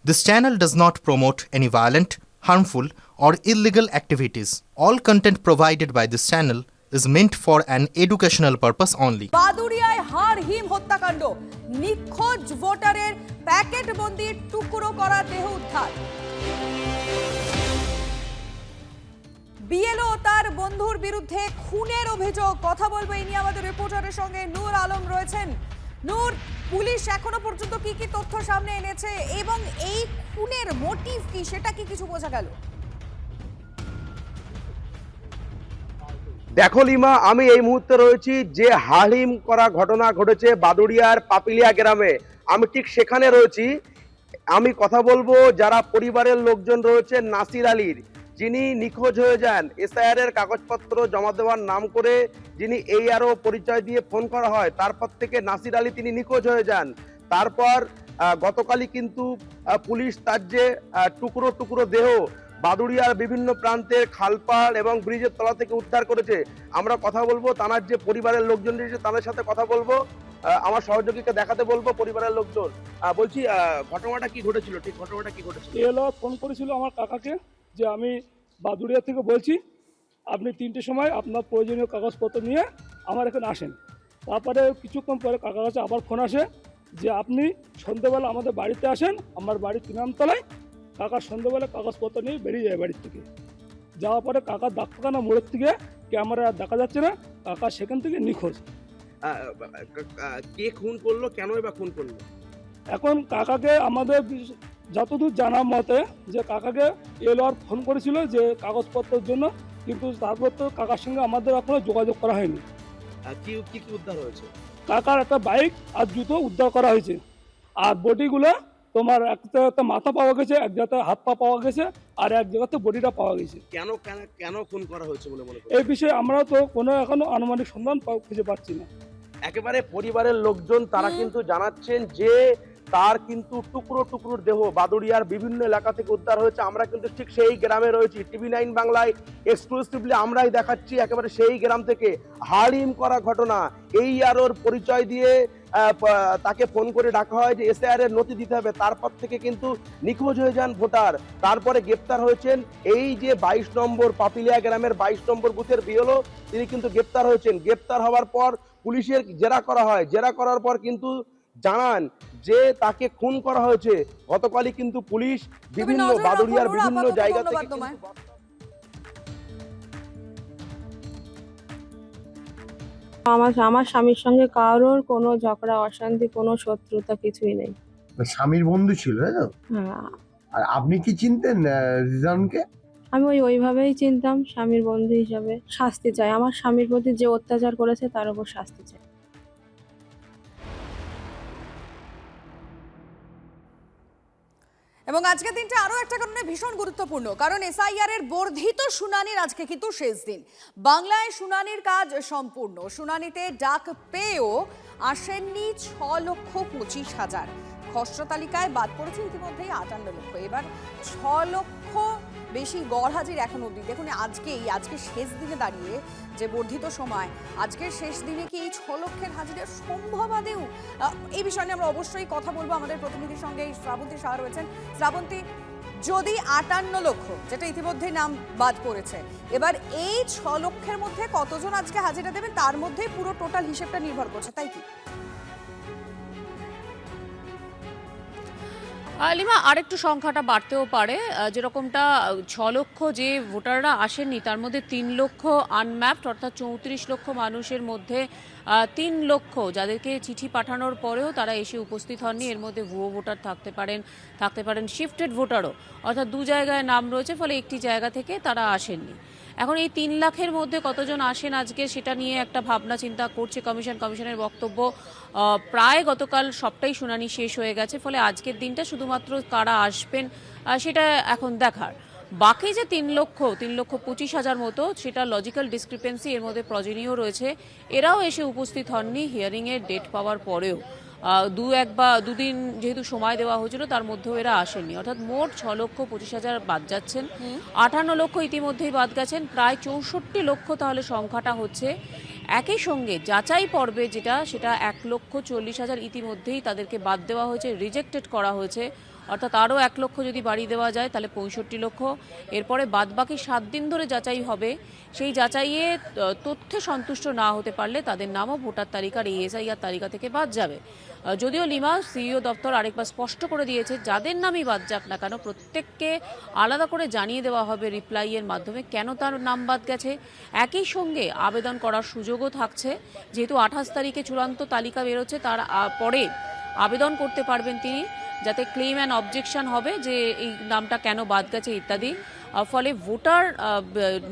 This channel does not promote any violent, harmful, or illegal activities. All content provided by this channel is meant for an educational purpose only. বাদুড়িয়ায় হাড়হিম হত্যাকাণ্ড, নিখোঁজ ভোটারের packet বন্দি টুকরো করা দেহ উদ্ধার। BLO তার বন্ধুর বিরুদ্ধে খুনের অভিযোগ। কথা বলবো এই নিয়ে আমাদের রিপোর্টারের সঙ্গে নূর আলম রয়েছেন। নূর, পুলিশ এখনো পর্যন্ত কি কি তথ্য সামনে এনেছে এবং এই খুনের মোটিভ কি সেটা কি কিছু বোঝা গেল? দেখো লিমা, আমি এই মুহূর্তে রয়েছি যে হাড়হিম করা ঘটনা ঘটেছে বাদুড়িয়ার পাপিলিয়া গ্রামে। আমি ঠিক সেখানে রয়েছি। আমি কথা বলবো যারা পরিবারের লোকজন রয়েছে নাসির আলীর, যিনি নিখোঁজ হয়ে যান। এসআইআর এর কাগজপত্র জমা দেওয়ার নাম করে যিনি ARO পরিচয় দিয়ে ফোন করা হয়, তারপর থেকে নাসির আলী তিনি নিখোঁজ হয়ে যান। তারপর গতকালই কিন্তু পুলিশ তার যে টুকরো টুকরো দেহ বাদুড়িয়ার বিভিন্ন প্রান্তের খালপাড় এবং ব্রিজের তলা থেকে উদ্ধার করেছে। আমরা কথা বলবো তার যে পরিবারের লোকজন রয়েছে তাদের সাথে কথা বলবো। আমার সহযোগীকে দেখাতে বলবো পরিবারের লোকজন। বলছি, ঘটনাটা কি ঘটেছিল? ঠিক ঘটনাটা কি ঘটেছিল? এলো ফোন করেছিল আমার কাকাকে যে আমি বাদুড়িয়া থেকে বলছি, আপনি 3টের সময় আপনার প্রয়োজনীয় কাগজপত্র নিয়ে আমার এখানে আসেন। তারপরে কিছুক্ষণ পরে কাকার কাছে আবার ফোন আসে যে আপনি সন্ধ্যেবেলা আমাদের বাড়িতে আসেন, আমার বাড়ির 3 তলায়। কাকা সন্ধ্যেবেলা কাগজপত্র নিয়ে বেরিয়ে যায় বাড়ির থেকে। যাওয়ার পরে কাকার ডাক্তারখানা মোড়ের থেকে ক্যামেরা দেখা যাচ্ছে না, কাকা সেখান থেকে নিখোঁজ। কে খুন করলো, কেনই বা খুন করলো? এখন কাকাকে আমাদের যতদূর জানার মতে যে কাকাকে এলোয়ার ফোন করেছিল যে কাগজপত্রের জন্য, কিন্তু তারপর তো কাকার সঙ্গে আমাদের এখনো যোগাযোগ করা হয়নি। কি কি উদ্ধার হয়েছে? কাকার একটা বাইক আর জুতো উদ্ধার করা হয়েছে। আর বডিগুলো তোমার একটা মাথা পাওয়া গেছে, এক জায়গাতে হাত পা পাওয়া গেছে, আর এক জায়গাতে বডিটা পাওয়া গেছে। কেন কেন কেন খুন করা হয়েছে বলে মনে করেন? এই বিষয়ে আমরা তো কোনো এখনো আনুমানিক সন্ধান খুঁজে পাচ্ছি না। একেবারে পরিবারের লোকজন তারা কিন্তু জানাচ্ছেন যে তার কিন্তু টুকরো টুকরো দেহ বাদুড়িয়ার বিভিন্ন এলাকা থেকে উদ্ধার হয়েছে। আমরা কিন্তু ঠিক সেই গ্রামে রয়েছি। TV9 বাংলায় এক্সক্লুসিভলি আমরাই দেখাচ্ছি একেবারে সেই গ্রাম থেকে হাড়হিম করা ঘটনা। AROর পরিচয় দিয়ে তাকে ফোন করে ডাকা হয় যে SIR এর নথি দিতে হবে। তারপর থেকে কিন্তু নিখোঁজ হয়ে যান ভোটার। তারপরে গ্রেপ্তার হয়েছেন এই যে 22 নম্বর পাপিলিয়া গ্রামের 22 নম্বর বুথের BLO, তিনি কিন্তু গ্রেপ্তার হয়েছেন। গ্রেপ্তার হওয়ার পর পুলিশের জেরা করা হয়। জেরা করার পর কিন্তু জানান যে তাকে খুন করা হয়েছে। গতকালই কিন্তু পুলিশ বিভিন্ন বাদুড়িয়ার বিভিন্ন জায়গা থেকে আমার স্বামীর সঙ্গে কারোর কোনো ঝগড়া অশান্তি কোনো শত্রুতা কিছুই নেই। স্বামীর বন্ধু ছিল, তাই তো? হ্যাঁ, আর আপনি কি চিনতেন রিজওয়ানকে? আমি ওইভাবেই চিনতাম, স্বামীর বন্ধু হিসাবে। শাস্তি চাই, আমার স্বামীর প্রতি যে অত্যাচার করেছে তার উপর শাস্তি চাই। এবং আজকের দিনটা আরো একটা কারণে ভীষণ গুরুত্বপূর্ণ, কারণ SIR এর বর্ধিত শুনানির আজকে কিন্তু শেষ দিন। বাংলায় শুনানির কাজ সম্পূর্ণ। শুনানিতে ডাক পেয়েও আসেননি 6,25,000। খসড়া তালিকায় বাদ পড়েছে ইতিমধ্যেই 58 লক্ষ। এবার 6 লক্ষ বেশি গড় হাজির এখন অবধি। দেখুন আজকে শেষ দিনে দাঁড়িয়ে যে বর্ধিত সময়, আজকের শেষ দিনে কি এই 6 লক্ষের হাজিরের সম্ভব আদেও? এই বিষয়ে আমরা অবশ্যই কথা বলবো। আমাদের প্রতিনিধির সঙ্গে শ্রাবন্তী শাহ রয়েছেন। শ্রাবন্তী, যদি 58 লক্ষ, যেটা ইতিমধ্যেই নাম বাদ পড়েছে, এবার এই 6 লক্ষের মধ্যে কতজন আজকে হাজিরা দেবেন তার মধ্যে পুরো টোটাল হিসেবটা নির্ভর করছে, তাই কি? লিমা, আরেকটু সংখ্যাটা বাড়তেও পারে। যেরকমটা 6 লক্ষ যে ভোটাররা আসেননি তার মধ্যে 3 লক্ষ আনম্যাপড, অর্থাৎ 34 লক্ষ মানুষের মধ্যে 3 লক্ষ যাদেরকে চিঠি পাঠানোর পরেও তারা এসে উপস্থিত হননি। এর মধ্যে ভুয়ো ভোটার থাকতে পারেন শিফটেড ভোটারও, অর্থাৎ 2 জায়গায় নাম রয়েছে, ফলে একটি জায়গা থেকে তারা আসেননি। এখন এই 3 লাখের মধ্যে কতজন আসেন আজকে সেটা নিয়ে একটা ভাবনা চিন্তা করছে কমিশনের বক্তব্য। প্রায় গতকাল সবটাই শুনানি শেষ হয়ে গেছে, ফলে আজকের দিনটা শুধুমাত্র কারা আসবেন সেটা এখন দেখার। বাকি যে 3,25,000 মতো, সেটা লজিক্যাল ডিসক্রিপেন্সি, এর মধ্যে প্রয়োজনীয় রয়েছে। এরাও এসে উপস্থিত হননি হিয়ারিংয়ের ডেট পাওয়ার পরেও। 2দিন যেহেতু সময় দেওয়া হয়েছিল তার মধ্যেও এরা আসেননি, অর্থাৎ মোট 6,25,000 বাদ যাচ্ছেন। 58 লক্ষ ইতিমধ্যেই বাদ গেছেন, প্রায় 64 লক্ষ তাহলে সংখ্যাটা হচ্ছে। একই সঙ্গে যাচাই পর্বে সেটা 1,40,000 ইতিমধ্যেই তাদেরকে বাদ দেওয়া হয়েছে, রিজেক্টেড করা হয়েছে। অর্থাৎ আরও 1 লক্ষ যদি বাড়িয়ে দেওয়া যায় তাহলে 65 লক্ষ। এরপরে বাদবাকি 7 দিন ধরে যাচাই হবে। সেই যাচাইয়ে তথ্যে সন্তুষ্ট না হতে পারলে তাদের নামও ভোটার তালিকার এই এসআইআর তালিকা থেকে বাদ যাবে। যদিও লিমা সিইও দপ্তর আরেকবার স্পষ্ট করে দিয়েছে যাদের নামই বাদ যাক না কেন প্রত্যেককে আলাদা করে জানিয়ে দেওয়া হবে রিপ্লাইয়ের মাধ্যমে কেন তার নাম বাদ গেছে। একই সঙ্গে আবেদন করার সুযোগও থাকছে, যেহেতু 28 তারিখে চূড়ান্ত তালিকা বেরোচ্ছে তার পরে আবেদন করতে পারবেন তিনি, যাতে ক্লেম অ্যান্ড অবজেকশন হবে যে এই নামটা কেন বাদ গেছে ইত্যাদি। ফলে ভোটার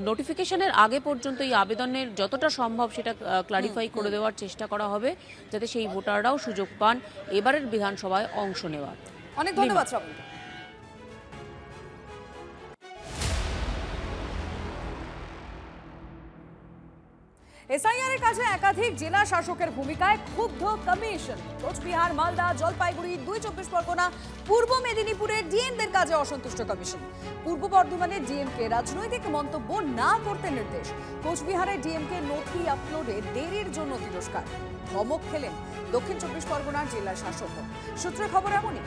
নোটিফিকেশনের আগে পর্যন্ত এই আবেদনের যতটা সম্ভব সেটা ক্লারিফাই করে দেওয়ার চেষ্টা করা হবে, যাতে সেই ভোটাররাও সুযোগ পান এবারের বিধানসভায় অংশ নেওয়ার। অনেক ধন্যবাদ শ্রাবণ। এসআইআর এর কাজে একাধিক জেলা শাসকের ভূমিকায় ক্ষুব্ধ কমিশন। কোচবিহার, মালদা, জলপাইগুড়ি, 2 চব্বিশ পরগনা, পূর্ব মেদিনীপুরের ডিএমদের কাজে অসন্তুষ্ট কমিশন। পূর্ব বর্ধমানের ডিএমকে রাজনৈতিক মন্তব্য না করতে নির্দেশ। কোচবিহারের ডিএমকে নথি আপলোডে দেরির জন্য তিরস্কার। ধমক খেলেন দক্ষিণ চব্বিশ পরগনার জেলা শাসক। সূত্রে খবর এমনই,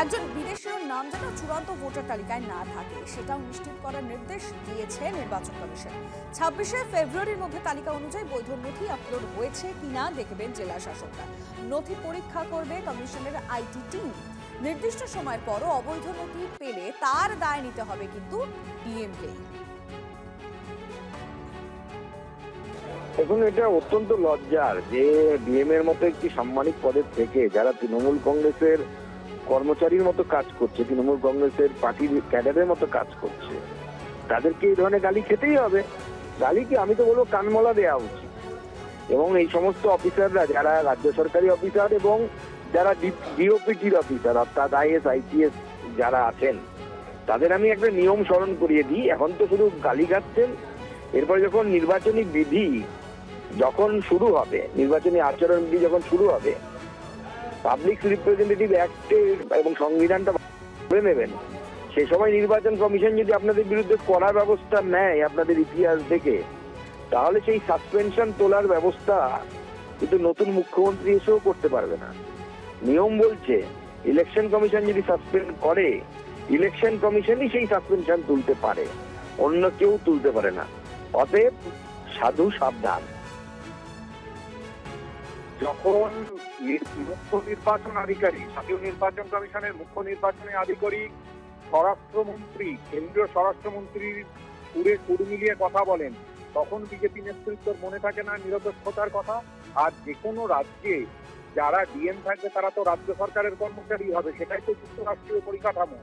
একজন বিদেশীর নাম যেন চূড়ান্ত ভোটার তালিকায় না থাকে সেটাও নিশ্চিত করার নির্দেশ দিয়েছে নির্বাচন কমিশন। 26শে ফেব্রুয়ারির মধ্যে তালিকা অনুযায়ী বৈধ নথি আপলোড হয়েছে কিনা দেখবেন জেলা শাসকরা। নথি পরীক্ষা করবে কমিশনের আইটি টিম। নির্দিষ্ট সময়ের পরও অবৈধ নথি পেলে তার দায় নিতে হবে কিন্তু ডিএমকে। এখন এটা অত্যন্ত লজ্জার যে ডিএম এর মতো একটি সাম্মানিক পদের থেকে যারা তৃণমূল কংগ্রেসের কর্মচারীর মতো কাজ করছে, তৃণমূল কংগ্রেসের পার্টির ক্যাডারের মতো কাজ করছে, তাদেরকে এই ধরনের গালি খেতেই হবে। গালিকে আমি তো বলবো কানমলা দেওয়া উচিত। এবং এই সমস্ত অফিসাররা যারা রাজ্য সরকারি অফিসার এবং যারা ডিওপিটির অফিসার অর্থাৎ আইএস আইপিএস যারা আছেন তাদের আমি একটা নিয়ম স্মরণ করিয়ে দিই। এখন তো শুধু গালি খাচ্ছেন, এরপরে যখন নির্বাচনী বিধি যখন শুরু হবে, নির্বাচনী আচরণ বিধি যখন শুরু হবে, পাবলিক রিপ্রেজেন্টেটিভ অ্যাক্টে এবং সংবিধানটা করে নেবেন, সে সময় নির্বাচন কমিশন যদি আপনাদের বিরুদ্ধে কড়া ব্যবস্থা নেয় আপনাদের ইতিহাস দেখে, তাহলে সেই সাসপেনশন তোলার ব্যবস্থা কিন্তু নতুন মুখ্যমন্ত্রী এসেও করতে পারবে না। নিয়ম বলছে ইলেকশন কমিশন যদি সাসপেন্ড করে, ইলেকশন কমিশনই সেই সাসপেনশন তুলতে পারে, অন্য কেউ তুলতে পারে না। অতএব সাধু সাবধান। যখন মুখ্য নির্বাচন আধিকারিক, জাতীয় নির্বাচন কমিশনের মুখ্য নির্বাচনী আধিকারিক স্বরাষ্ট্রমন্ত্রী, কেন্দ্রীয় স্বরাষ্ট্রমন্ত্রীর পুরে সুর মিলিয়ে কথা বলেন, তখন বিজেপি নেতৃত্বের মনে থাকে না নিরপেক্ষতার কথা। আর যে কোনো রাজ্যে যারা ডিএম থাকবে তারা তো রাজ্য সরকারের কর্মচারী হবে, সেটাই তো যুক্তরাষ্ট্রীয় পরিকাঠামো।